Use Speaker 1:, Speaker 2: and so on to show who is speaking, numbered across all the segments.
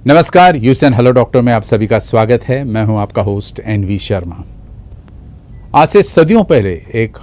Speaker 1: नमस्कार, यूएसएन hello doctor में आप सभी का स्वागत है। मैं हूं आपका होस्ट एनवी शर्मा। आज से सदियों पहले एक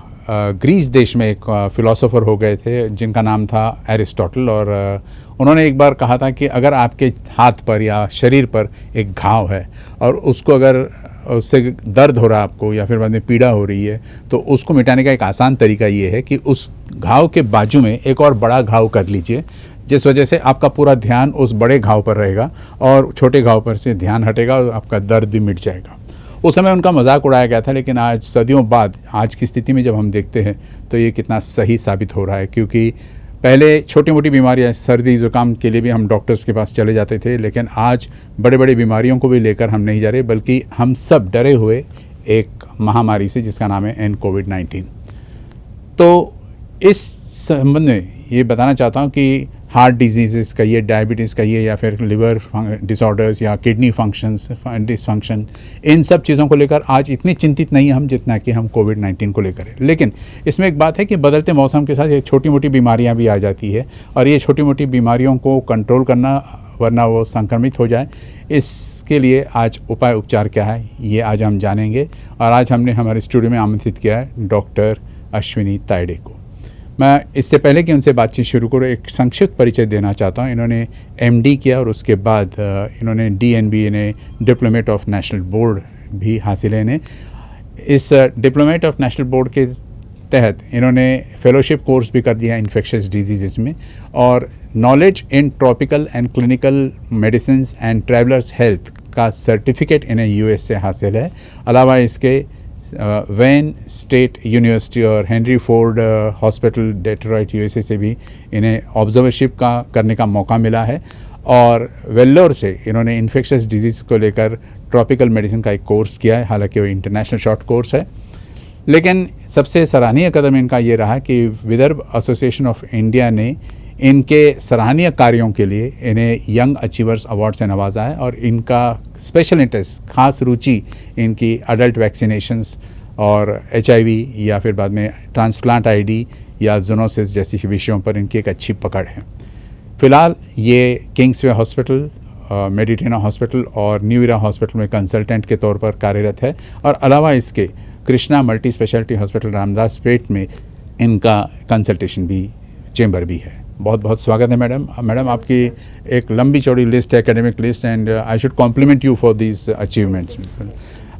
Speaker 1: ग्रीस देश में एक फिलोसोफर हो गए थे जिनका नाम था एरिस्टोटल, और उन्होंने एक बार कहा था कि अगर आपके हाथ पर या शरीर पर एक घाव है और उसको अगर उससे दर्द हो रहा है आपको या फिर बाद में पीड़ा हो रही है, तो उसको मिटाने का एक आसान तरीका ये है कि उस घाव के बाजू में एक और बड़ा घाव कर लीजिए, जिस वजह से आपका पूरा ध्यान उस बड़े घाव पर रहेगा और छोटे घाव पर से ध्यान हटेगा और आपका दर्द भी मिट जाएगा। उस समय उनका मजाक उड़ाया गया था, लेकिन आज सदियों बाद आज की स्थिति में जब हम देखते हैं तो ये कितना सही साबित हो रहा है। क्योंकि पहले छोटी मोटी बीमारियां, सर्दी ज़ुकाम के लिए भी हम डॉक्टर्स के पास चले जाते थे, लेकिन आज बड़े बड़े बीमारियों को भी लेकर हम नहीं जा रहे, बल्कि हम सब डरे हुए एक महामारी से जिसका नाम है कोविड-19। तो इस संबंध में ये बताना चाहता हूँ कि हार्ट डिजीज़ कहिए, डायबिटीज़ कहिए, या फिर लिवर डिसऑर्डर्स या किडनी फंक्शंस डिसफंक्शन, इन सब चीज़ों को लेकर आज इतनी चिंतित नहीं हम जितना कि हम कोविड-19 को लेकर है। लेकिन इसमें एक बात है कि बदलते मौसम के साथ ये छोटी मोटी बीमारियां भी आ जाती है, और ये छोटी मोटी बीमारियों को कंट्रोल करना, वरना वो संक्रमित हो जाए, इसके लिए आज उपाय उपचार क्या है ये आज हम जानेंगे। और आज हमने हमारे स्टूडियो में आमंत्रित किया है डॉक्टर अश्विनी तायडे को। मैं इससे पहले कि उनसे बातचीत शुरू करूँ एक संक्षिप्त परिचय देना चाहता हूँ। इन्होंने एमडी किया और उसके बाद इन्होंने डीएनबी यानी डिप्लोमेट ऑफ नेशनल बोर्ड भी हासिल है इन्हें। इस डिप्लोमेट ऑफ नेशनल बोर्ड के तहत इन्होंने फेलोशिप कोर्स भी कर दिया इन्फेक्शियस डिजीज़ में, और knowledge in tropical and clinical medicine and travellers health का सर्टिफिकेट इन्हें यूएस से हासिल है। अलावा इसके वेन स्टेट यूनिवर्सिटी और Henry Ford hospital Detroit USA से भी इन्हें ऑब्जर्वरशिप का करने का मौका मिला है। और वेल्लोर से इन्होंने इन्फेक्शियस डिजीज़ को लेकर ट्रॉपिकल मेडिसिन का एक कोर्स किया है, हालांकि वो इंटरनेशनल शॉर्ट कोर्स है। लेकिन सबसे सराहनीय कदम इनका ये रहा कि विदर्भ एसोसिएशन ऑफ इंडिया ने इनके सराहनीय कार्यों के लिए इन्हें यंग अचीवर्स अवार्ड से नवाजा है, और इनका स्पेशल इंटरेस्ट, खास रुचि इनकी अडल्ट वैक्सीनेशंस और HIV या फिर बाद में ट्रांसप्लांट ID या ज़ूनोसिस जैसी विषयों पर इनकी एक अच्छी पकड़ है। फ़िलहाल ये किंग्सवे हॉस्पिटल, मेडिटेना हॉस्पिटल और न्यू इरा हॉस्पिटल में कंसल्टेंट के तौर पर कार्यरत है, और अलावा इसके Krishna multi speciality hospital Ramdaspeth में इनका कंसल्टेशन भी चेंबर भी है। बहुत बहुत स्वागत है मैडम। मैडम, आपकी एक लंबी चौड़ी लिस्ट है, academic list, and I should compliment you for these achievements.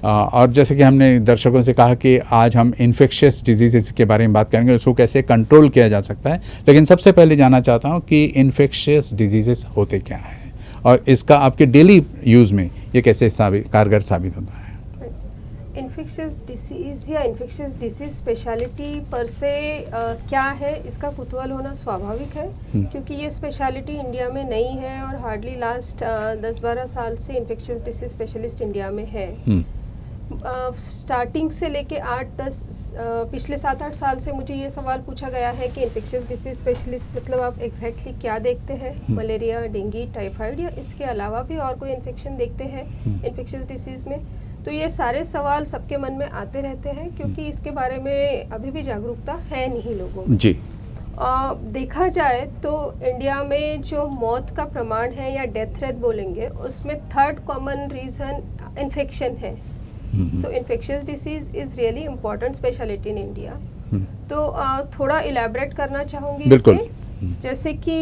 Speaker 1: और जैसे कि हमने दर्शकों से कहा कि आज हम इन्फेक्शियस डिजीज़ के बारे में बात करेंगे, उसको कैसे कंट्रोल किया जा सकता है। लेकिन सबसे पहले जानना चाहता हूँ कि इन्फेक्शियस डिजीज़ होते क्या हैं और इसका आपके डेली यूज़ में ये कैसे कारगर साबित होता है।
Speaker 2: इन्फेक्शियस डिसीज़ या इन्फेक्शियस डिसीज़ स्पेशलिटी पर से क्या है, इसका कुतूहल होना स्वाभाविक है, क्योंकि ये स्पेशलिटी इंडिया में नहीं है और हार्डली लास्ट 10-12 साल से इन्फेक्शियस डिसीज़ स्पेशलिस्ट इंडिया में है। स्टार्टिंग से लेके 8-10 पिछले 7-8 साल से मुझे ये सवाल पूछा गया है कि इन्फेक्शियस डिसीज़ स्पेशलिस्ट मतलब आप एग्जैक्टली क्या देखते हैं, मलेरिया, डेंगू, टाइफाइड या इसके अलावा भी और कोई इन्फेक्शन देखते हैं इन्फेक्शियस डिसीज़ में। तो ये सारे सवाल सबके मन में आते रहते हैं, क्योंकि इसके बारे में अभी भी जागरूकता है नहीं लोगों में।
Speaker 1: जी।
Speaker 2: देखा जाए तो इंडिया में जो मौत का प्रमाण है या डेथ रेट बोलेंगे, उसमें 3rd कॉमन रीज़न इन्फेक्शन है। So infectious disease is really important speciality in India. तो थोड़ा इलेबरेट करना चाहूँगी।
Speaker 1: बिल्कुल।
Speaker 2: जैसे कि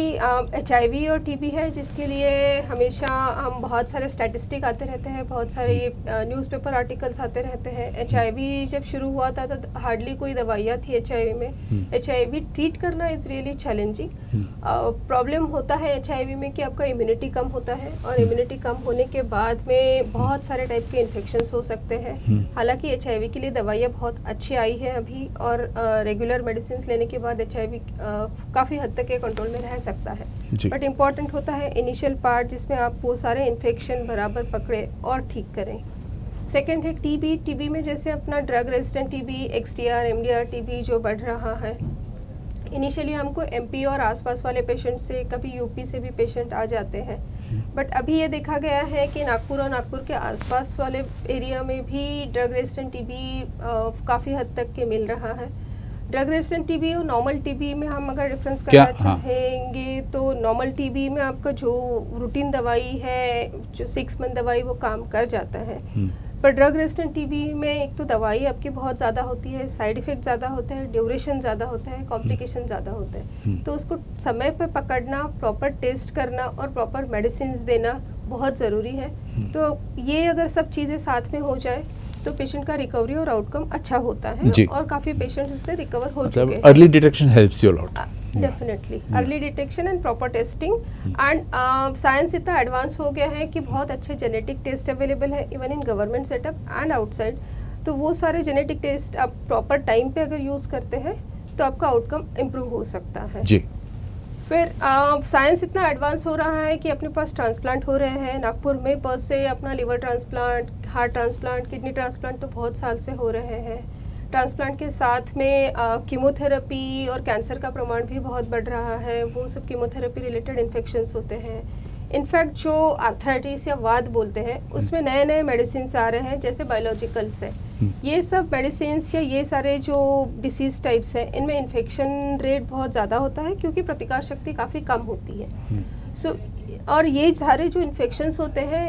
Speaker 2: HIV और TB है, जिसके लिए हमेशा हम बहुत सारे स्टैटिस्टिक आते रहते हैं, बहुत सारे न्यूज़पेपर आर्टिकल्स आते रहते हैं। HIV जब शुरू हुआ था तो हार्डली कोई दवाइयाँ थी HIV में। HIV ट्रीट करना इज़ रियली चैलेंजिंग। प्रॉब्लम होता है HIV में कि आपका इम्यूनिटी कम होता है, और इम्यूनिटी कम होने के बाद में बहुत सारे टाइप के इन्फेक्शंस हो सकते हैं। हालांकि HIV के लिए दवाइयाँ बहुत अच्छी आई है अभी, और रेगुलर मेडिसिन लेने के बाद HIV काफ़ी हद तक कंट्रोल में रह सकता है। बट इम्पॉर्टेंट होता है इनिशियल पार्ट, जिसमें आप वो सारे इन्फेक्शन बराबर पकड़े और ठीक करें। सेकेंड है TB में जैसे अपना drug resistant TB, XDR, MDR TB जो बढ़ रहा है। इनिशियली हमको MP और आसपास वाले पेशेंट से, कभी UP से भी पेशेंट आ जाते हैं, बट अभी ये देखा गया है कि नागपुर और नागपुर के आसपास वाले एरिया में भी ड्रग रेजिस्टेंट TB काफ़ी हद तक के मिल रहा है। ड्रग रेजिस्टेंट टीबी और नॉर्मल टीबी में हम अगर डिफरेंस
Speaker 1: क्या-
Speaker 2: करना चाहेंगे तो नॉर्मल टीबी में आपका जो रूटीन दवाई है, जो 6 मंथ दवाई, वो काम कर जाता है। पर ड्रग रेजिस्टेंट टीबी में एक तो दवाई आपकी बहुत ज़्यादा होती है, साइड इफ़ेक्ट ज़्यादा होते हैं, ड्यूरेशन ज़्यादा होता है, कॉम्प्लिकेशन ज़्यादा होते हैं। तो उसको समय पे पकड़ना, प्रॉपर टेस्ट करना और प्रॉपर मेडिसिन देना बहुत ज़रूरी है। तो ये अगर सब चीज़ें साथ में हो जाए तो पेशेंट का रिकवरी और आउटकम अच्छा होता है
Speaker 1: जी।
Speaker 2: और काफ़ी पेशेंट्स इससे रिकवर हो
Speaker 1: मतलब
Speaker 2: चुके हैं।
Speaker 1: Early detection helps you lot.
Speaker 2: Definitely early detection and proper testing and science इतना एडवांस हो गया है कि बहुत अच्छे जेनेटिक टेस्ट अवेलेबल है even in government setup and outside. तो वो सारे जेनेटिक टेस्ट आप प्रॉपर टाइम पे अगर यूज़ करते हैं तो आपका आउटकम इम्प्रूव हो सकता है।
Speaker 1: जी।
Speaker 2: फिर साइंस इतना एडवांस हो रहा है कि अपने पास ट्रांसप्लांट हो रहे हैं नागपुर में, पर्थ से अपना liver transplant, heart transplant, kidney transplant तो बहुत साल से हो रहे हैं। ट्रांसप्लांट के साथ में कीमोथेरेपी और कैंसर का प्रमाण भी बहुत बढ़ रहा है। वो सब कीमोथेरेपी रिलेटेड इन्फेक्शंस होते हैं। इनफैक्ट जो आर्थराइटिस या वात बोलते हैं उसमें नए नए मेडिसिन आ रहे हैं जैसे बायोलॉजिकल्स है। ये सब मेडिसिन या ये सारे जो डिसीज टाइप्स हैं इनमें इन्फेक्शन रेट बहुत ज़्यादा होता है क्योंकि प्रतिकार शक्ति काफ़ी कम होती है। और ये सारे जो इन्फेक्शंस होते हैं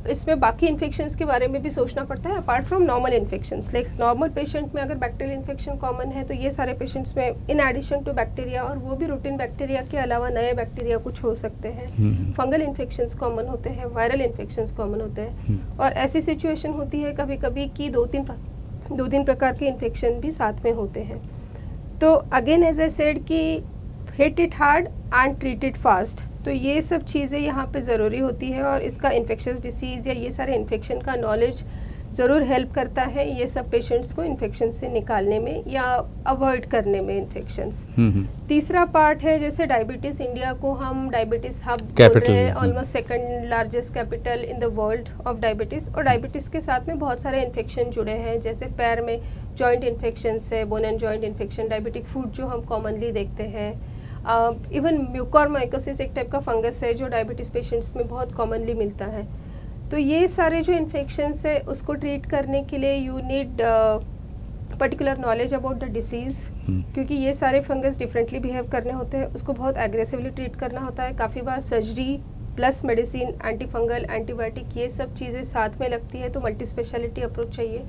Speaker 2: इसमें बाकी इन्फेक्शंस के बारे में भी सोचना पड़ता है apart from normal infections. Like normal patient में अगर बैक्टीरियल इन्फेक्शन कॉमन है तो ये सारे पेशेंट्स में इन एडिशन टू बैक्टीरिया, और वो भी रूटीन बैक्टीरिया के अलावा नए बैक्टीरिया कुछ हो सकते हैं। फंगल इन्फेक्शंस कॉमन होते हैं, वायरल इन्फेक्शंस कॉमन होते हैं। और ऐसी सिचुएशन होती है कभी कभी कि दो तीन प्रकार के इन्फेक्शन भी साथ में होते हैं। तो अगेन एज आई सेड कि hit it hard and treat it fast, तो ये सब चीज़ें यहाँ पे ज़रूरी होती है। और इसका इन्फेक्शस डिसीज़ या ये सारे इन्फेक्शन का नॉलेज ज़रूर हेल्प करता है ये सब पेशेंट्स को इन्फेक्शन से निकालने में या अवॉइड करने में इन्फेक्शंस। तीसरा पार्ट है जैसे डायबिटीज़, इंडिया को हम डायबिटीज़ हब बोल रहे हैं, almost second largest capital in the world of diabetes. और डायबिटीज़ के साथ में बहुत सारे इन्फेक्शन जुड़े हैं जैसे पैर में जॉइंट इन्फेक्शन है, bone and joint infection, diabetic food जो हम कॉमनली देखते हैं, इवन म्यूकोरमाइकोसिस एक टाइप का फंगस है जो डायबिटीज़ पेशेंट्स में बहुत कॉमनली मिलता है। तो ये सारे जो इन्फेक्शंस है उसको ट्रीट करने के लिए you need particular knowledge about the disease, क्योंकि ये सारे फंगस डिफरेंटली बिहेव करने होते हैं, उसको बहुत एग्रेसिवली ट्रीट करना होता है। काफ़ी बार surgery plus medicine, anti fungal, antibiotic, ये सब चीज़ें साथ में लगती है, तो मल्टी स्पेशलिटी अप्रोच चाहिए।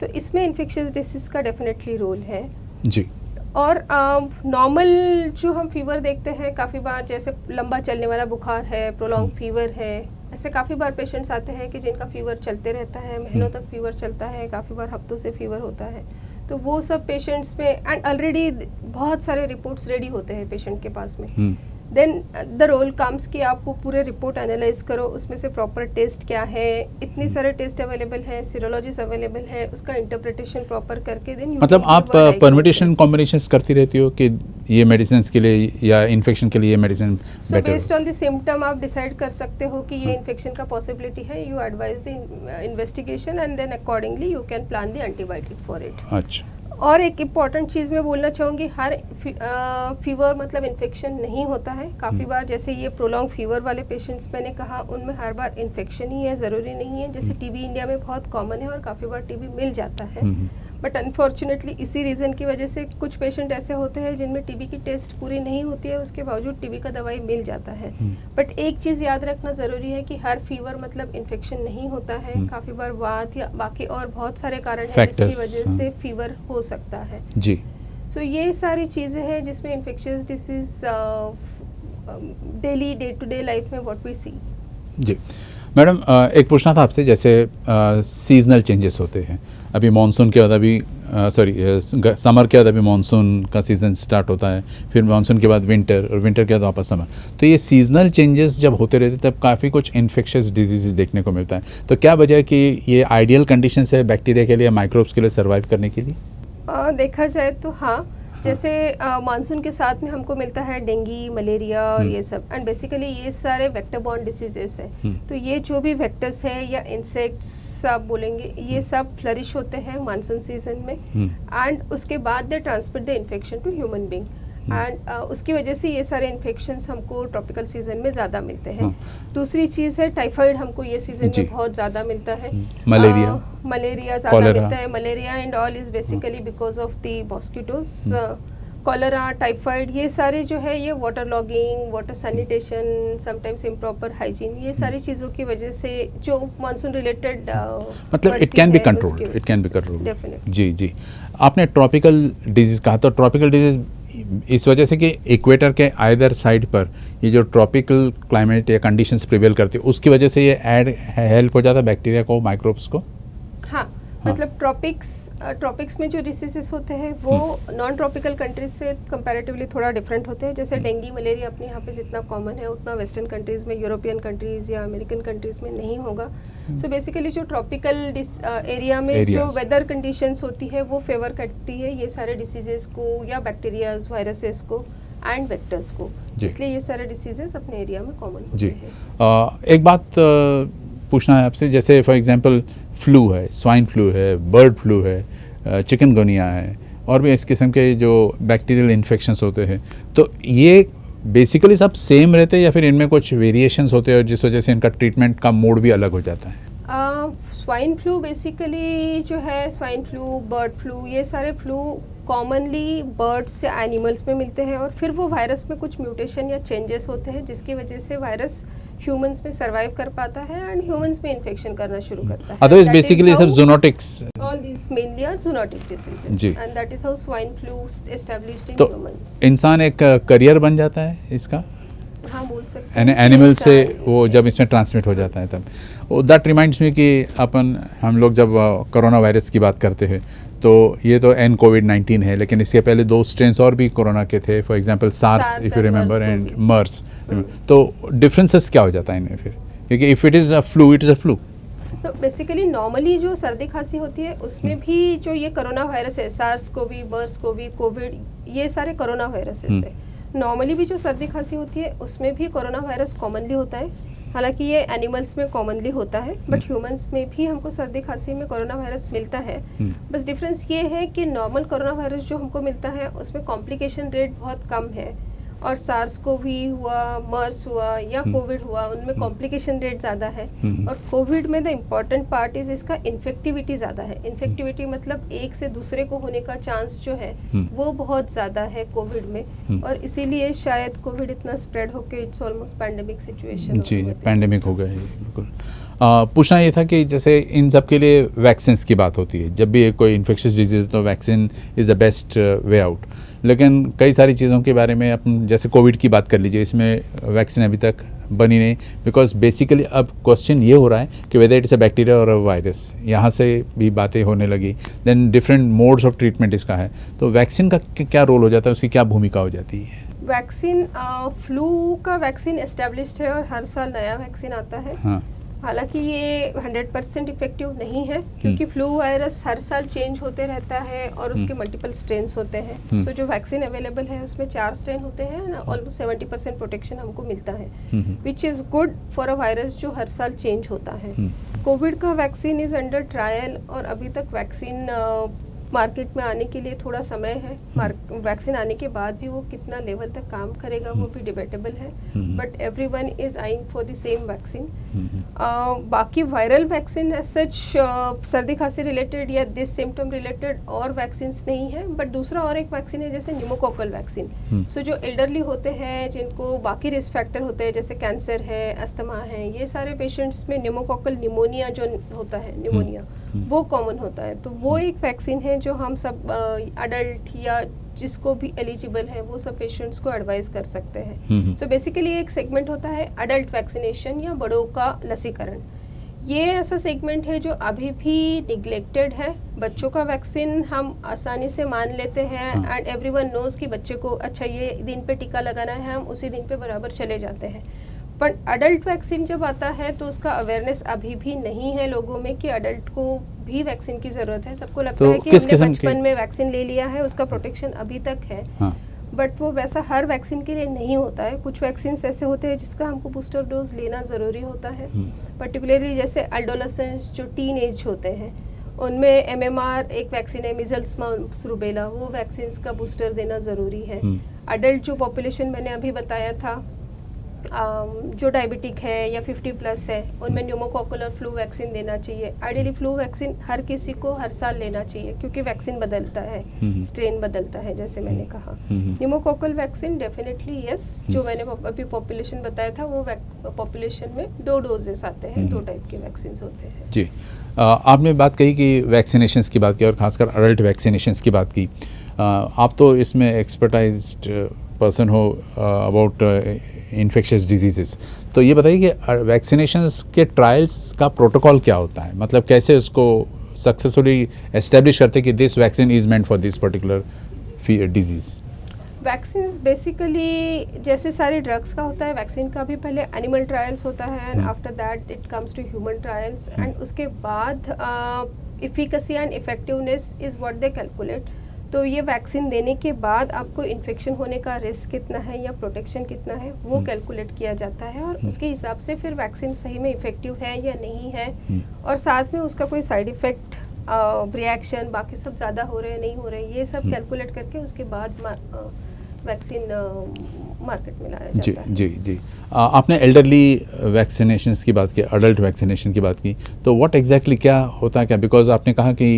Speaker 2: तो इसमें इन्फेक्शियस डिसीज़ का डेफिनेटली रोल है
Speaker 1: जी।
Speaker 2: और नॉर्मल जो हम फीवर देखते हैं काफ़ी बार, जैसे लंबा चलने वाला बुखार है, प्रोलॉन्ग फीवर है, ऐसे काफ़ी बार पेशेंट्स आते हैं कि जिनका फीवर चलते रहता है, महीनों तक फीवर चलता है, काफ़ी बार हफ्तों से फीवर होता है। तो वो सब पेशेंट्स में एंड ऑलरेडी बहुत सारे रिपोर्ट्स रेडी होते हैं पेशेंट के पास में। देन द रोल कम्स कि आपको पूरे रिपोर्ट एनालाइज करो, उसमें से प्रॉपर टेस्ट क्या है, इतनी सारे टेस्ट अवेलेबल है, सीरोलॉजिस्ट अवेलेबल है, उसका इंटरप्रिटेशन प्रॉपर करके देन
Speaker 1: मतलब आप परम्यूटेशन कॉम्बिनेशंस करती रहती हो कि ये मेडिसिन के लिए या इन्फेक्शन के लिए ये medicine
Speaker 2: better. Based on the symptom आप डिसाइड कर सकते हो कि ये इन्फेक्शन का पॉसिबिलिटी है, you advise the investigation and then accordingly you can plan the antibiotic for it.
Speaker 1: अच्छा।
Speaker 2: और एक इम्पॉर्टेंट चीज़ मैं बोलना चाहूँगी, हर फीवर मतलब इन्फेक्शन नहीं होता है। काफ़ी बार जैसे ये प्रोलॉन्ग फीवर वाले पेशेंट्स मैंने कहा, उनमें हर बार इन्फेक्शन ही है, ज़रूरी नहीं है। जैसे टीबी इंडिया में बहुत कॉमन है और काफ़ी बार टीबी मिल जाता है, बट अनफॉर्चुनेटली इसी रीज़न की वजह से कुछ पेशेंट ऐसे होते हैं जिनमें टीबी की टेस्ट पूरी नहीं होती है, उसके बावजूद टीबी का दवाई मिल जाता है। बट एक चीज़ याद रखना ज़रूरी है कि हर फीवर मतलब इन्फेक्शन नहीं होता है। काफ़ी बार वात या बाकी और बहुत सारे कारण हैं जिसकी वजह से फीवर हो सकता है
Speaker 1: जी।
Speaker 2: सो ये सारी चीज़ें हैं जिसमें infectious disease daily day to day life में व्हाट वी सी।
Speaker 1: जी मैडम, एक पूछना था आपसे, जैसे सीजनल चेंजेस होते हैं, अभी मानसून के बाद अभी समर के बाद अभी मानसून का सीज़न स्टार्ट होता है, फिर मानसून के बाद विंटर, और विंटर के बाद वापस समर। तो ये सीजनल चेंजेस जब होते रहते तब काफ़ी कुछ इन्फेक्शियस डिजीज़ देखने को मिलता है। तो क्या वजह है कि ये आइडियल कंडीशंस है बैक्टीरिया के लिए, माइक्रोब्स के लिए सर्वाइव करने के लिए?
Speaker 2: देखा जाए तो हाँ, जैसे मानसून के साथ में हमको मिलता है डेंगू, मलेरिया और ये सब, एंड बेसिकली ये सारे वेक्टर बॉर्न डिसीजेस हैं। तो ये जो भी वेक्टर्स है या इंसेक्ट्स आप बोलेंगे, ये सब फ्लरिश होते हैं मानसून सीजन में, एंड उसके बाद they transmit the infection to human being. And उसकी वजह से ये सारे इन्फेक्शंस हमको ट्रॉपिकल सीजन में ज़्यादा मिलते हैं।
Speaker 1: हाँ।
Speaker 2: दूसरी चीज़ है टाइफाइड, हमको ये सीजन
Speaker 1: जी।
Speaker 2: में बहुत ज़्यादा मिलता है।
Speaker 1: मलेरिया,
Speaker 2: मलेरिया ज़्यादा
Speaker 1: कॉलेरा।
Speaker 2: मिलता है। Malaria and all is basically because of the mosquitoes. Cholera, typhoid, ये सारे जो है ये water logging, water sanitation, sometimes improper hygiene, ये सारी चीज़ों की वजह से जो मानसून रिलेटेड
Speaker 1: मतलब it can be controlled, it can be controlled.
Speaker 2: Definitely.
Speaker 1: जी जी, आपने ट्रॉपिकल डिजीज़ कहा, तो ट्रॉपिकल डिजीज़ इस वजह से कि इक्वेटर के आइदर साइड पर ये जो ट्रॉपिकल क्लाइमेट या कंडीशंस प्रिवेल करती है, उसकी वजह से ये हेल्प हो जाता है बैक्टीरिया को, माइक्रोब्स को।
Speaker 2: हाँ, मतलब ट्रॉपिक्स में जो डिसीजेस होते हैं वो नॉन ट्रॉपिकल कंट्रीज से कंपैरेटिवली थोड़ा डिफरेंट होते हैं। जैसे डेंगू, मलेरिया अपने यहाँ पे जितना कॉमन है उतना वेस्टर्न कंट्रीज़ में, यूरोपियन कंट्रीज़ या अमेरिकन कंट्रीज़ में नहीं होगा। सो बेसिकली जो ट्रॉपिकल एरिया में जो वेदर कंडीशंस होती है वो फेवर करती है ये सारे डिसीजेस को या बैक्टीरियाज, वायरसेस को एंड वेक्टर्स को, इसलिए ये सारे डिसीजेस अपने एरिया में कॉमन होते हैं।
Speaker 1: एक बात पूछना है आपसे, जैसे फॉर एग्जांपल फ्लू है, स्वाइन फ्लू है, बर्ड फ्लू है, चिकनगुनिया है, और भी इस किस्म के जो बैक्टीरियल इन्फेक्शंस होते हैं, तो ये बेसिकली सब सेम रहते हैं या फिर इनमें कुछ वेरिएशंस होते हैं और जिस वजह से इनका ट्रीटमेंट का मोड भी अलग हो जाता है?
Speaker 2: स्वाइन फ्लू बेसिकली जो है, स्वाइन फ्लू, बर्ड फ्लू, ये सारे फ्लू कॉमनली बर्ड्स से एनिमल्स में मिलते हैं और फिर वो वायरस में कुछ म्यूटेशन या चेंजेस होते हैं जिसकी वजह से वायरस ह्यूमंस में सरवाइव कर पाता है एंड ह्यूमंस में इन्फेक्शन करना शुरू करता है।
Speaker 1: अदरवाइज बेसिकली सब zoonotics,
Speaker 2: all this mainly are zoonotic diseases
Speaker 1: जी,
Speaker 2: and that is how swine flu established in
Speaker 1: to
Speaker 2: humans.
Speaker 1: इंसान एक करियर बन जाता है इसका,
Speaker 2: हाँ बोल सकते हैं,
Speaker 1: एनिमल से वो जब इसमें ट्रांसमिट हो जाता है तब। दैट रिमाइंड्स मी कि हम लोग जब कोरोना वायरस की बात करते हैं तो ये तो कोविड-19 है, लेकिन इसके पहले 2 स्ट्रेन्स और भी कोरोना के थे, for example SARS if you remember and MERS. तो डिफरेंसेस क्या हो जाता है इनमें फिर, क्योंकि if it is a flu, it is a flu.
Speaker 2: तो बेसिकली नॉर्मली जो सर्दी खांसी होती है उसमें भी जो ये कोरोना वायरस है, SARS CoV, MERS CoV, COVID, ये सारे कोरोना वायरसेस है। नॉर्मली भी जो सर्दी खांसी होती है उसमें भी कोरोना वायरस कॉमनली होता है, हालांकि ये एनिमल्स में कॉमनली होता है, बट ह्यूमंस में भी हमको सर्दी खांसी में कोरोना वायरस मिलता है। बस डिफरेंस ये है कि नॉर्मल कोरोना वायरस जो हमको मिलता है उसमें कॉम्प्लिकेशन रेट बहुत कम है, और सार्स को भी हुआ, मर्स हुआ या कोविड हुआ, उनमें कॉम्प्लिकेशन रेट ज़्यादा है। और कोविड में द इम्पॉर्टेंट पार्ट इज़ इसका इन्फेक्टिविटी ज़्यादा है। इन्फेक्टिविटी मतलब एक से दूसरे को होने का चांस जो है वो बहुत ज़्यादा है कोविड में, और इसीलिए शायद कोविड इतना स्प्रेड होकर इट्स ऑलमोस्ट पैंडेमिक सिचुएशन।
Speaker 1: जी, पैंडेमिक हो गया है बिल्कुल। पूछना ये था कि जैसे इन सब के लिए वैक्सीन की बात होती है, जब भी कोई इन्फेक्शियस डिजीज तो vaccine is the best way out, लेकिन कई सारी चीज़ों के बारे में अपन जैसे कोविड की बात कर लीजिए, इसमें वैक्सीन अभी तक बनी नहीं, बिकॉज बेसिकली अब क्वेश्चन ये हो रहा है कि वेदर इट्स अ बैक्टीरिया और अ वायरस, यहाँ से भी बातें होने लगी। Then different modes of treatment इसका है, तो वैक्सीन का क्या रोल हो जाता है, उसकी क्या भूमिका हो जाती है?
Speaker 2: वैक्सीन, फ्लू का वैक्सीन एस्टेब्लिश्ड है और हर साल नया वैक्सीन आता है।
Speaker 1: हाँ,
Speaker 2: हालांकि ये 100% इफेक्टिव नहीं है, क्योंकि फ्लू वायरस हर साल चेंज होते रहता है और उसके मल्टीपल स्ट्रेन्स होते हैं। सो जो वैक्सीन अवेलेबल है उसमें 4 स्ट्रेन होते हैं, ऑलमोस्ट 70% प्रोटेक्शन हमको मिलता है, which is good for a virus जो हर साल चेंज होता है। कोविड का वैक्सीन इज़ अंडर ट्रायल और अभी तक वैक्सीन मार्केट में आने के लिए थोड़ा समय है। वैक्सीन आने के बाद भी वो कितना लेवल तक काम करेगा वो भी डिबेटेबल है, but everyone is eyeing for the same vaccine. बाकी वायरल वैक्सीन एज सच सर्दी खांसी रिलेटेड या दिस सिम्टम रिलेटेड और वैक्सीन नहीं है, बट दूसरा और एक वैक्सीन है जैसे न्यूमोकोकल वैक्सीन। सो जो एल्डरली होते हैं जिनको बाकी रिस्क फैक्टर होते हैं जैसे कैंसर है, अस्थमा है, ये सारे पेशेंट्स में न्यूमोकोकल निमोनिया जो होता है, निमोनिया वो कॉमन होता है। तो वो एक वैक्सीन है जो हम सब अडल्ट या जिसको भी एलिजिबल है वो सब पेशेंट्स को एडवाइस कर सकते हैं। सो बेसिकली एक सेगमेंट होता है अडल्ट वैक्सीनेशन या बड़ों का लसीकरण। ये ऐसा सेगमेंट है जो अभी भी निगलेक्टेड है। बच्चों का वैक्सीन हम आसानी से मान लेते हैं एंड एवरीवन नोज कि बच्चे को अच्छा ये दिन पे टीका लगाना है, हम उसी दिन पे बराबर चले जाते हैं। पर अडल्ट वैक्सीन जब आता है तो उसका अवेयरनेस अभी भी नहीं है लोगों में कि अडल्ट को भी वैक्सीन की ज़रूरत है। सबको लगता है कि हमने बचपन में वैक्सीन ले लिया है, उसका प्रोटेक्शन अभी तक है, बट वो वैसा हर वैक्सीन के लिए नहीं होता है। कुछ वैक्सीन ऐसे होते हैं जिसका हमको बूस्टर डोज लेना ज़रूरी होता है, पर्टिकुलरली जैसे एडोलेसेंस जो टीन एज होते हैं उनमें MMR एक वैक्सीन है, मिजल्स, मम्प्स, रूबेला, वो वैक्सीन का बूस्टर देना ज़रूरी है। अडल्ट जो पॉपुलेशन मैंने अभी बताया था, जो डायबिटिक है या 50+ है, उनमें न्यूमोकोकल और फ्लू वैक्सीन देना चाहिए। आइडियली फ्लू वैक्सीन हर किसी को हर साल लेना चाहिए क्योंकि वैक्सीन बदलता है, स्ट्रेन बदलता है, जैसे मैंने कहा। न्यूमोकोकल वैक्सीन डेफिनेटली यस, जो मैंने अभी पॉपुलेशन बताया था वो पॉपुलेशन में 2 डोजेस आते हैं, 2 टाइप के वैक्सीन होते हैं।
Speaker 1: जी, आपने बात कही कि वैक्सीनेशंस की बात की और खासकर अडल्ट वैक्सीनेशंस की बात की। आप तो इसमें एक्सपर्टाइज्ड पर्सन हो अबाउट इन्फेक्शियस डिजीज़ेस, तो ये बताइए कि वैक्सीनेशंस के ट्रायल्स का प्रोटोकॉल क्या होता है, मतलब कैसे उसको सक्सेसफुली एस्टेब्लिश करते हैं कि this vaccine is meant for this particular disease.
Speaker 2: Vaccines basically जैसे सारे ड्रग्स का होता है, वैक्सीन का भी पहले एनिमल ट्रायल्स होता है and after that it comes to human trials and उसके बाद efficacy and effectiveness is what they calculate. तो ये वैक्सीन देने के बाद आपको इन्फेक्शन होने का रिस्क कितना है या प्रोटेक्शन कितना है वो कैलकुलेट किया जाता है और उसके हिसाब से फिर वैक्सीन सही में इफेक्टिव है या नहीं है और साथ में उसका कोई साइड इफ़ेक्ट, रिएक्शन बाकी सब ज़्यादा हो रहे हैं नहीं हो रहे, ये सब कैलकुलेट करके उसके बाद वैक्सीन मार्केट में लाया जाता है।
Speaker 1: जी। आपने एल्डरली वैक्सीनेशंस की बात की, अडल्ट वैक्सीनेशन की बात की, तो व्हाट एग्जैक्टली क्या होता है क्या? बिकॉज आपने कहा कि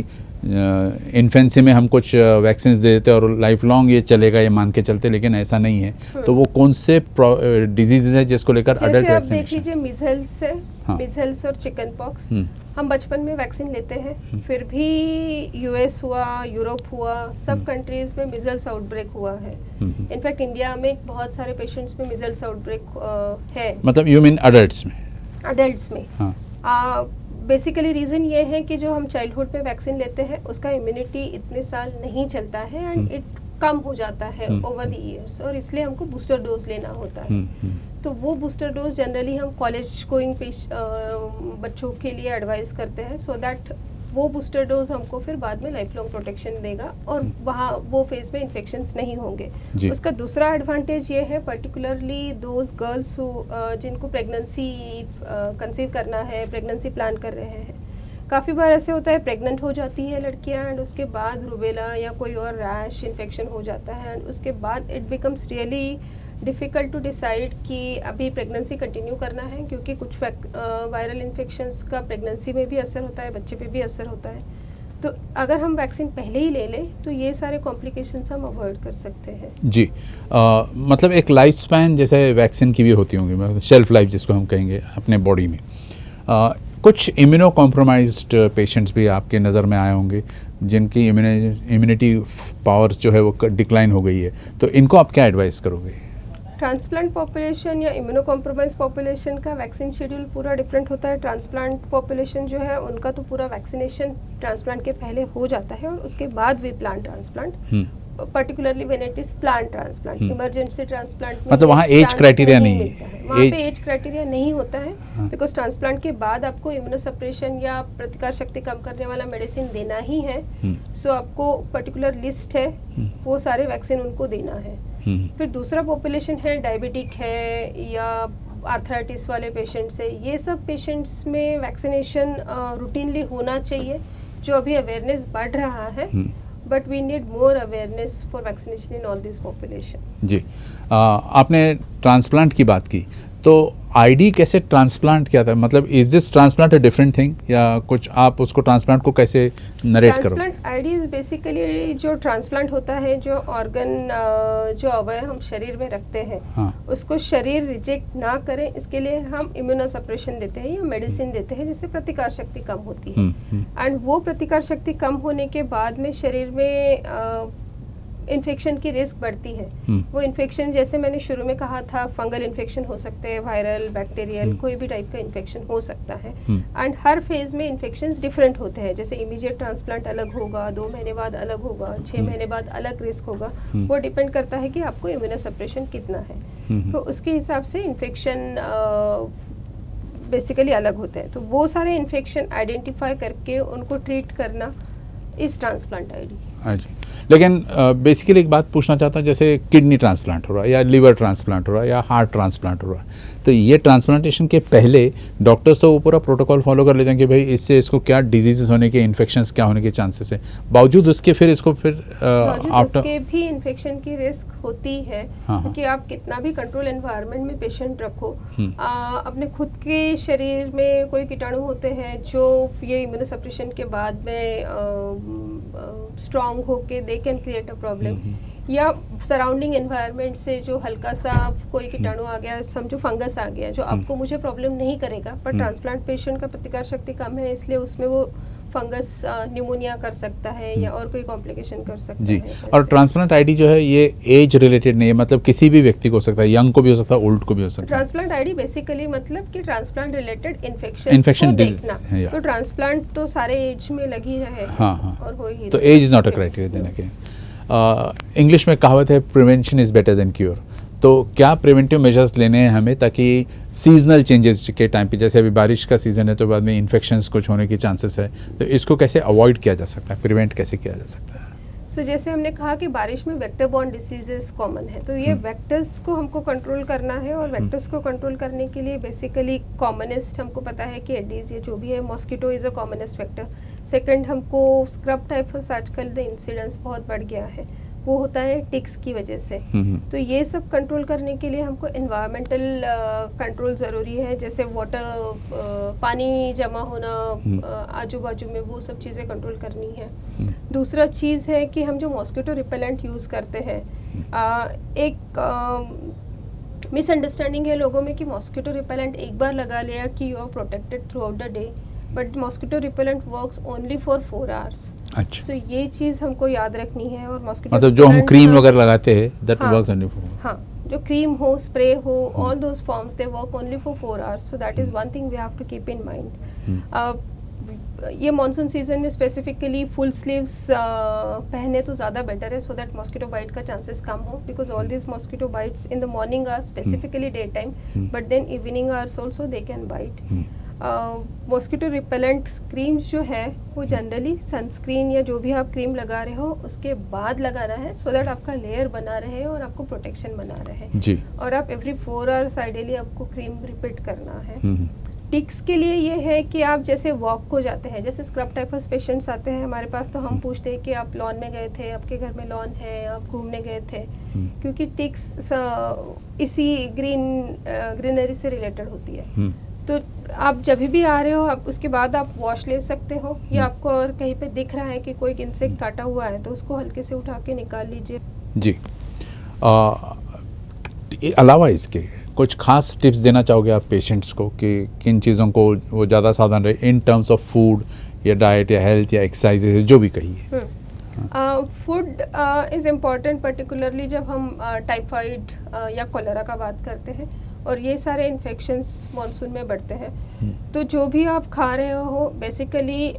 Speaker 1: इन्फेंसी में हम कुछ वैक्सीन्स दे देते हैं और लाइफ लॉन्ग ये चलेगा, ये मान के चलते, लेकिन ऐसा नहीं है। तो वो कौन से डिजीज़ है जिसको लेकर अडल्ट वैक्सीनेशन?
Speaker 2: देख लीजिए मिज़ल्स है, मिज़ल्स और चिकन पॉक्स हम बचपन में वैक्सीन लेते हैं, फिर भी यूएस हुआ, यूरोप हुआ, सब कंट्रीज में मिज़ल्स आउटब्रेक हुआ है। इनफैक्ट इंडिया में बहुत सारे पेशेंट्स में मिज़ल्स आउटब्रेक है।
Speaker 1: मतलब यू मीन अडल्ट्स में?
Speaker 2: अडल्ट्स में बेसिकली रीज़न ये है कि जो हम चाइल्डहुड में वैक्सीन लेते हैं उसका इम्यूनिटी इतने साल नहीं चलता है एंड इट कम हो जाता है ओवर द ईयर्स और इसलिए हमको बूस्टर डोज लेना होता है। तो वो बूस्टर डोज जनरली हम कॉलेज गोइंग बच्चों के लिए एडवाइस करते हैं सो दैट वो बूस्टर डोज हमको फिर बाद में लाइफ लॉन्ग प्रोटेक्शन देगा और वहाँ वो फेज में इन्फेक्शंस नहीं होंगे। उसका दूसरा एडवांटेज ये है पर्टिकुलरली दोज गर्ल्स जिनको प्रेगनेंसी कंसीव करना है, प्रेगनेंसी प्लान कर रहे हैं, काफ़ी बार ऐसे होता है प्रेग्नेंट हो जाती है लड़कियां एंड उसके बाद रूबेला या कोई और रैश इन्फेक्शन हो जाता है एंड उसके बाद it becomes really difficult to decide कि अभी प्रेगनेंसी कंटिन्यू करना है क्योंकि कुछ वायरल इन्फेक्शंस का प्रेगनेंसी में भी असर होता है, बच्चे पे भी असर होता है। तो अगर हम वैक्सीन पहले ही ले लें तो ये सारे कॉम्प्लिकेशंस हम अवॉइड कर सकते हैं।
Speaker 1: जी, मतलब एक लाइफ स्पैन जैसे वैक्सीन की भी होती होंगी, मतलब शेल्फ लाइफ जिसको हम कहेंगे अपने बॉडी में। कुछ इम्यूनो कॉम्प्रोमाइज्ड पेशेंट्स भी आपके नज़र में आए होंगे जिनकी इम्यूनिटी पावर्स जो है वो डिक्लाइन हो गई है, तो इनको आप क्या एडवाइस करोगे?
Speaker 2: ट्रांसप्लांट पॉपुलेशन या इम्यूनो कॉम्प्रोमाइज पॉपुलेशन का वैक्सीन शेड्यूल पूरा डिफरेंट होता है। ट्रांसप्लांट पॉपुलेशन जो है उनका तो पूरा वैक्सीनेशन ट्रांसप्लांट के पहले हो जाता है और उसके बाद we plan transplant, particularly when it is plan transplant. Emergency transplant में
Speaker 1: मतलब वहाँ एज क्राइटेरिया नहीं है,
Speaker 2: वहाँ पे एज क्राइटेरिया नहीं होता है बिकॉज ट्रांसप्लांट के बाद आपको इम्यूनोसप्रेशन या प्रतिकार शक्ति कम करने वाला मेडिसिन देना ही है। सो आपको पर्टिकुलर लिस्ट है, वो सारे वैक्सीन उनको देना है। फिर दूसरा पॉपुलेशन है डायबिटिक है या आर्थराइटिस वाले पेशेंट्स है, ये सब पेशेंट्स में वैक्सीनेशन रूटीनली होना चाहिए जो अभी अवेयरनेस बढ़ रहा है, but we need more awareness for vaccination in all this population.
Speaker 1: जी, आपने ट्रांसप्लांट की बात की, तो आईडी कैसे ट्रांसप्लांट क्या था, मतलब is this transplant a different thing या कुछ आप उसको ट्रांसप्लांट को कैसे नरेट करो?
Speaker 2: ट्रांसप्लांट आईडी इज बेसिकली जो ट्रांसप्लांट होता है, जो ऑर्गन जो अवयव हम शरीर में रखते हैं उसको शरीर रिजेक्ट ना करे इसके लिए हम इम्यूनोसप्रेशन देते हैं या मेडिसिन देते हैं जिससे प्रतिकार शक्ति कम होती है एंड वो प्रतिकार शक्ति कम होने के बाद में शरीर में इन्फेक्शन की रिस्क बढ़ती है। वो इन्फेक्शन जैसे मैंने शुरू में कहा था, फंगल इन्फेक्शन हो सकते हैं, वायरल, बैक्टीरियल, कोई भी टाइप का इन्फेक्शन हो सकता है एंड हर फेज में इन्फेक्शंस डिफरेंट होते हैं। जैसे इमीडिएट ट्रांसप्लांट अलग होगा, 2 महीने बाद अलग होगा, 6 महीने बाद अलग रिस्क होगा। वो डिपेंड करता है कि आपको इम्यूनोसप्रेशन कितना है, तो उसके हिसाब से इन्फेक्शन बेसिकली अलग होते हैं। तो वो सारे इन्फेक्शन आइडेंटिफाई करके उनको ट्रीट करना इस ट्रांसप्लांट आईडी।
Speaker 1: अच्छा, लेकिन बेसिकली एक बात पूछना चाहता हूँ, जैसे किडनी ट्रांसप्लांट हो रहा है या लिवर ट्रांसप्लांट हो रहा है या हार्ट ट्रांसप्लांट हो रहा है, तो ये ट्रांसप्लांटेशन के पहले डॉक्टर्स तो वो पूरा प्रोटोकॉल फॉलो कर लेते हैं कि भाई इससे इसको क्या डिजीजेस होने के, इन्फेक्शंस क्या होने के चांसेस है, बावजूद उसके फिर इसको फिर आफ्टर
Speaker 2: उसके भी इन्फेक्शन की रिस्क होती है।
Speaker 1: हाँ।
Speaker 2: क्योंकि आप कितना भी कंट्रोल एनवायरनमेंट में पेशेंट रखो, अपने खुद के शरीर में कोई कीटाणु होते हैं जो ये इम्यूनोसप्रेशन के बाद में स्ट्रांग होके they can create a problem, या सराउंडिंग एनवायरनमेंट से जो हल्का सा कोई कीटाणु आ गया, समझो फंगस आ गया, जो आपको मुझे प्रॉब्लम नहीं करेगा, पर ट्रांसप्लांट पेशेंट का प्रतिकार शक्ति कम है, इसलिए उसमें वो फंगस न्यूमोनिया कर सकता है या और कोई कॉम्प्लिकेशन कर सकता
Speaker 1: जी।
Speaker 2: है।
Speaker 1: और ट्रांसप्लांट आईडी जो है ये एज रिलेटेड नहीं है, मतलब किसी भी व्यक्ति को हो सकता है, यंग को भी हो सकता है, ओल्ड को भी हो सकता है।
Speaker 2: ट्रांसप्लांट आईडी बेसिकली मतलब कि ट्रांसप्लांट रिलेटेड
Speaker 1: Infection
Speaker 2: इन्फेक्शन को
Speaker 1: disease,
Speaker 2: देखना,
Speaker 1: yeah.
Speaker 2: तो ट्रांसप्लांट तो सारे एज में लग ही रहे हैं।
Speaker 1: हाँ।
Speaker 2: और हो ही
Speaker 1: तो
Speaker 2: रहे
Speaker 1: एज इज़ नॉट अ
Speaker 2: हैं।
Speaker 1: क्राइटेरिया देने के। इंग्लिश में कहावत है prevention is better than cure. तो क्या प्रिवेंटिव मेजर्स लेने हैं हमें, ताकि सीजनल चेंजेस के टाइम पे, जैसे अभी बारिश का सीज़न है तो बाद में इन्फेक्शंस कुछ होने की चांसेस है, तो इसको कैसे अवॉइड किया जा सकता है, प्रिवेंट कैसे किया जा सकता है?
Speaker 2: सो जैसे हमने कहा कि बारिश में वेक्टर बॉर्न डिसीजेस कॉमन है, तो ये वेक्टर्स को हमको कंट्रोल करना है, और वेक्टर्स को कंट्रोल करने के लिए बेसिकली कॉमनेस्ट हमको पता है कि एडीज, ये जो भी है, mosquito is a commonest vector. Second, हमको स्क्रब टाइफस आजकल द इंसिडेंस बहुत बढ़ गया है, वो होता है टिक्स की वजह से। तो ये सब कंट्रोल करने के लिए हमको एनवायरमेंटल कंट्रोल ज़रूरी है, जैसे वाटर, पानी जमा होना आजू बाजू में, वो सब चीज़ें कंट्रोल करनी है। दूसरा चीज़ है कि हम जो मॉस्किटो रिपेलेंट यूज़ करते हैं, एक मिसअंडरस्टैंडिंग है लोगों में कि मॉस्किटो रिपेलेंट एक बार लगा लिया कि you are protected throughout the day, but mosquito repellent works only for 4 hours.
Speaker 1: अच्छा,
Speaker 2: तो ये चीज़ हमको याद रखनी है। और मॉस्किटो
Speaker 1: मतलब जो हम
Speaker 2: repellent
Speaker 1: क्रीम
Speaker 2: का-
Speaker 1: वगैरह लगाते हैं दैट
Speaker 2: हाँ,
Speaker 1: वर्क्स ओनली
Speaker 2: हाँ, जो क्रीम हो, स्प्रे हो, all those forms they work only for 4 hours, so that is one thing we have to keep in mind. ये मॉनसून सीजन में स्पेसिफिकली फुल स्लीव्स पहने तो ज़्यादा बेटर है, सो दैट मॉस्किटो बाइट का chances कम हो, because all this mosquito bites in the morning are specifically day time, but then evening hours also they can bite. Mosquito repellent creams जो है वो जनरली सनस्क्रीन या जो भी आप क्रीम लगा रहे हो उसके बाद लगाना है, सो दैट आपका लेयर बना रहे और आपको प्रोटेक्शन बना रहे
Speaker 1: जी।
Speaker 2: और आप एवरी 4 आवर्स आइडियली आपको क्रीम रिपीट करना है। टिक्स के लिए ये है कि आप जैसे वॉक को जाते हैं, जैसे स्क्रब टाइफस पेशेंट्स आते हैं हमारे पास, तो हम पूछते हैं कि आप लॉन में गए थे, आपके घर में लॉन है, आप घूमने गए थे, क्योंकि टिक्स इसी ग्रीनरी से रिलेटेड होती है। तो आप जब भी आ रहे हो, आप उसके बाद आप वॉश ले सकते हो, या आपको और कहीं पे दिख रहा है कि कोई इंसेक्ट काटा हुआ है तो उसको हल्के से उठा के निकाल लीजिए।
Speaker 1: जी। अलावा इसके कुछ खास टिप्स देना चाहोगे आप पेशेंट्स को कि किन चीज़ों को वो ज़्यादा सावधान रहे इन टर्म्स ऑफ फूड या डाइट या हेल्थ या एक्सरसाइजेज जो भी कहिए?
Speaker 2: फूड इज़ इम्पॉर्टेंट, पर्टिकुलरली जब हम टाइफाइड या कोलेरा का बात करते हैं, और ये सारे इन्फेक्शंस मॉनसून में बढ़ते हैं। तो जो भी आप खा रहे हो बेसिकली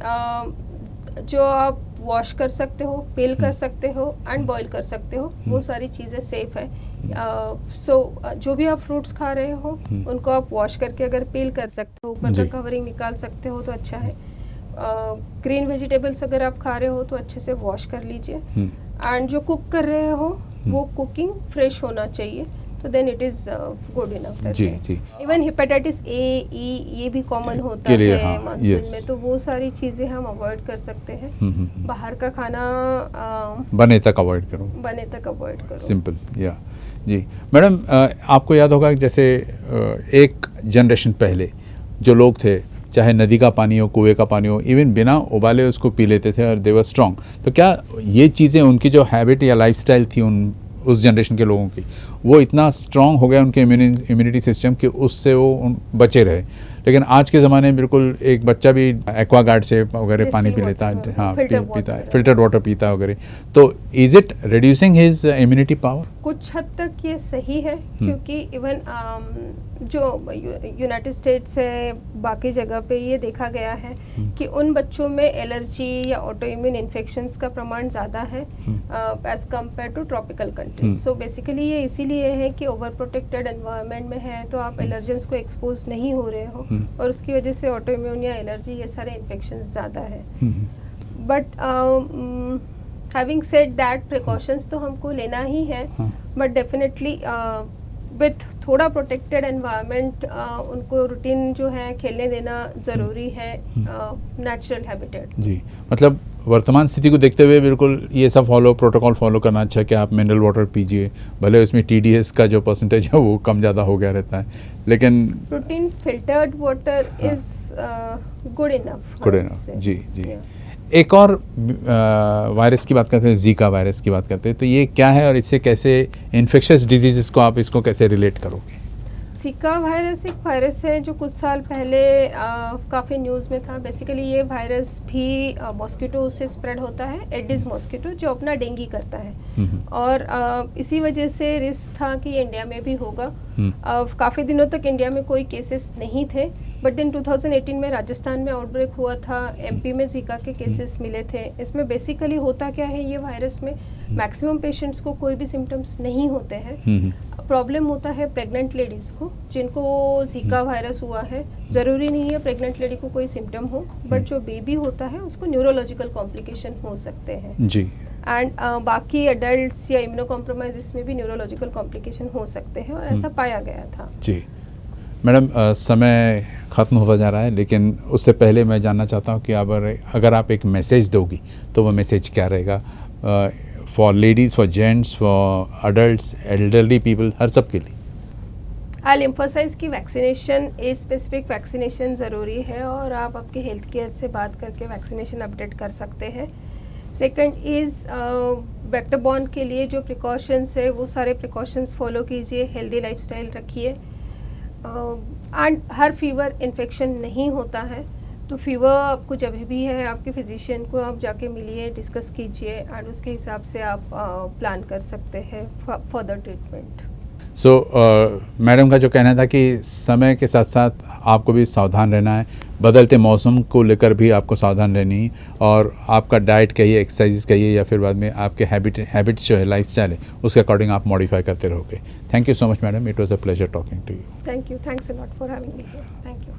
Speaker 2: जो आप वॉश कर सकते हो, पील कर सकते हो एंड बॉईल कर सकते हो, वो सारी चीज़ें सेफ है। जो भी आप फ्रूट्स खा रहे हो उनको आप वॉश करके अगर पील कर सकते हो, ऊपर का कवरिंग निकाल सकते हो तो अच्छा है। ग्रीन वेजिटेबल्स अगर आप खा रहे हो तो अच्छे से वॉश कर लीजिए, एंड जो कुक कर रहे हो वो कुकिंग फ्रेश होना चाहिए, तो then it is good enough.
Speaker 1: जी जी।
Speaker 2: इवन हेपेटाइटिस ए, ई ये भी कॉमन होता
Speaker 1: के लिए,
Speaker 2: है
Speaker 1: हाँ,
Speaker 2: मानसून
Speaker 1: yes.
Speaker 2: में, तो वो सारी चीज़ें हम अवॉइड कर सकते हैं। बाहर का खाना
Speaker 1: बने तक अवॉइड करो,
Speaker 2: बने तक अवॉइड करो,
Speaker 1: सिंपल। या जी मैडम, आपको याद होगा जैसे एक जनरेशन पहले जो लोग थे, चाहे नदी का पानी हो, कुएं का पानी हो, इवन बिना उबाले उसको पी लेते थे और दे वर स्ट्रॉन्ग। तो क्या ये चीज़ें, उनकी जो हैबिट या लाइफस्टाइल थी उस जनरेशन के लोगों की, वो इतना स्ट्रॉन्ग हो गया उनके इम्यूनिटी सिस्टम कि उससे वो बचे रहे? लेकिन आज के ज़माने में बिल्कुल एक बच्चा भी एक्वागार्ड से वगैरह पानी पी लेता है, हाँ पीता है, फिल्टर्ड वाटर पीता है वगैरह। तो is it reducing his immunity power?
Speaker 2: कुछ हद तक ये सही है, क्योंकि इवन जो यूनाइटेड स्टेट्स है, बाकी जगह पे ये देखा गया है कि उन बच्चों में एलर्जी या ऑटो इम्यून इन्फेक्शंस का प्रमाण ज़्यादा है as compared to tropical countries. So basically ये इसीलिए है कि ओवर प्रोटेक्टेड एनवायरनमेंट में है, तो आप एलर्जेंस को एक्सपोज नहीं हो रहे हो, और उसकी वजह से ऑटो इम्यून या एलर्जी ये सारे इन्फेक्शंस ज़्यादा है। But having said that precautions तो हमको लेना ही है,
Speaker 1: हाँ।
Speaker 2: बट डेफिनेटली विथ थोड़ा प्रोटेक्टेड एनवायरनमेंट उनको रूटीन जो है खेलने देना ज़रूरी है, नेचुरल हैबिटेट।
Speaker 1: जी, मतलब वर्तमान स्थिति को देखते हुए बिल्कुल ये सब प्रोटोकॉल फॉलो करना अच्छा है कि आप मिनरल वाटर पीजिए, भले उसमें TDS का जो परसेंटेज है वो कम ज़्यादा हो गया रहता है, लेकिन
Speaker 2: protein filtered water is good enough.
Speaker 1: Good enough. जी जी। एक और वायरस की बात करते हैं, जीका वायरस की बात करते हैं, तो ये क्या है और इससे कैसे इन्फेक्शस डिजीज़ को आप इसको कैसे रिलेट करोगे?
Speaker 2: जीका वायरस एक वायरस है जो कुछ साल पहले काफ़ी न्यूज़ में था। बेसिकली ये वायरस भी मॉस्किटो से स्प्रेड होता है, एडिस मॉस्किटो, जो अपना डेंगू करता है, और इसी वजह से रिस्क था कि इंडिया में भी होगा। काफ़ी दिनों तक इंडिया में कोई केसेस नहीं थे, बट इन 2018 में राजस्थान में आउटब्रेक हुआ था, MP में जीका के केसेस मिले थे। इसमें बेसिकली होता क्या है, ये वायरस में मैक्सिमम पेशेंट्स को कोई भी सिम्टम्स नहीं होते हैं। प्रॉब्लम होता है प्रेग्नेंट लेडीज़ को जिनको जीका वायरस हुआ है। ज़रूरी नहीं है प्रेग्नेंट लेडी को कोई सिम्टम हो, बट जो बेबी होता है उसको न्यूरोलॉजिकल कॉम्प्लिकेशन हो सकते हैं
Speaker 1: जी।
Speaker 2: एंड बाकी एडल्ट्स या इम्यूनो कॉम्प्रोमाइज इसमें भी न्यूरोलॉजिकल कॉम्प्लिकेशन हो सकते हैं, और ऐसा पाया गया था।
Speaker 1: जी मैडम, समय ख़त्म होता जा रहा है, लेकिन उससे पहले मैं जानना चाहता हूँ कि अगर आप एक मैसेज दोगी तो वो मैसेज क्या रहेगा for ladies, for gents, for adults, elderly people, हर सब के लिए?
Speaker 2: आई एम्फोसाइज की वैक्सीनेशन, एज स्पेसिफिक वैक्सीनेशन ज़रूरी है, और आप आपके हेल्थ केयर से बात करके वैक्सीनेशन अपडेट कर सकते हैं। सेकंड इज़ वेक्टर बॉर्न के लिए जो प्रिकॉशंस है वो सारे प्रिकॉशंस फॉलो कीजिए, हेल्दी लाइफस्टाइल रखिए, एंड हर फीवर इन्फेक्शन नहीं होता है। तो फीवर आपको जब भी है आपके फिजिशियन को आप जाके मिलिए, डिस्कस कीजिए, एंड उसके हिसाब से आप प्लान कर सकते हैं फर्दर ट्रीटमेंट।
Speaker 1: सो मैडम का जो कहना था कि समय के साथ साथ आपको भी सावधान रहना है, बदलते मौसम को लेकर भी आपको सावधान रहनी है, और आपका डाइट कहिए, एक्सरसाइज कहिए, या फिर बाद में आपके हैबिट्स जो है, लाइफस्टाइल है, उसके अकॉर्डिंग आप मॉडिफाई करते रहोगे। Thank you so much madam, it was a pleasure talking to you.
Speaker 2: Thank you, thanks a lot for having me here. Thank you.